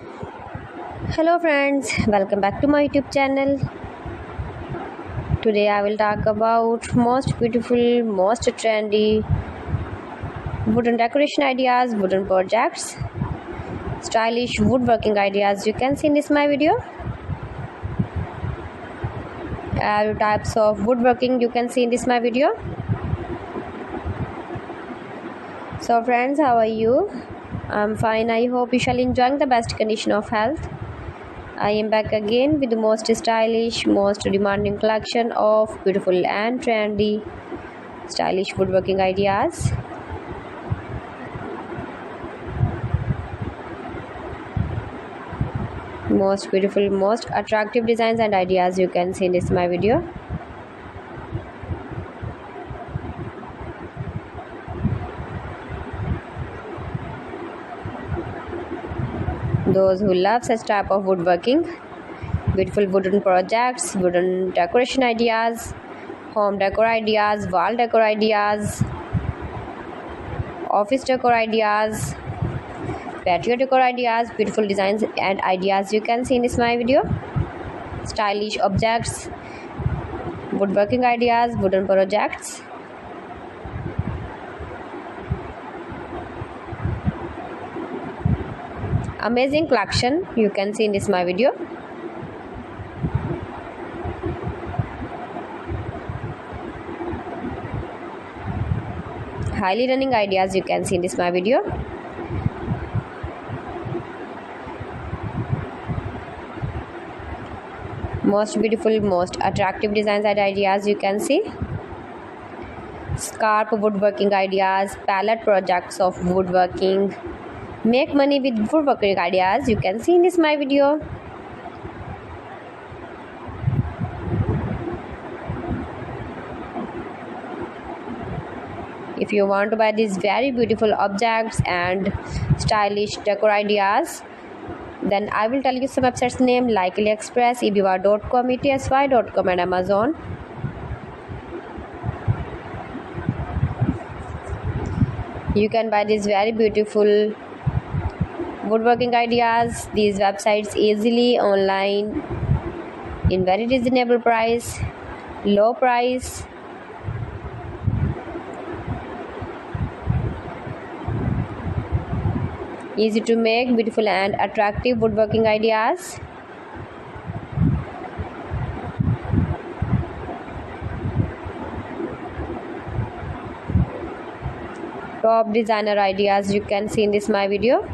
Hello friends, welcome back to my YouTube channel. Today I will talk about most beautiful, most trendy wooden decoration ideas, wooden projects, stylish woodworking ideas you can see in this my video. Types of woodworking you can see in this my video. So friends, how are you? I'm fine. I hope you shall enjoying the best condition of health. I am back again with the most stylish, most demanding collection of beautiful and trendy stylish woodworking ideas. Most beautiful, most attractive designs and ideas you can see in this my video. Those who love such type of woodworking, beautiful wooden projects, wooden decoration ideas, home decor ideas, wall decor ideas, office decor ideas, patio decor ideas, beautiful designs and ideas you can see in this my video. Stylish objects, woodworking ideas, wooden projects. Amazing collection you can see in this my video. Highly running ideas you can see in this my video. Most beautiful, most attractive designs and ideas you can see. Scarp woodworking ideas, palette projects of woodworking. Make money with woodworking ideas you can see in this my video. If you want to buy these very beautiful objects and stylish decor ideas, then I will tell you some websites name like AliExpress, eBay.com, ETSY.com and Amazon. You can buy these very beautiful woodworking ideas, these websites easily online in very reasonable price, low price. Easy to make, beautiful and attractive woodworking ideas. Top designer ideas you can see in this my video.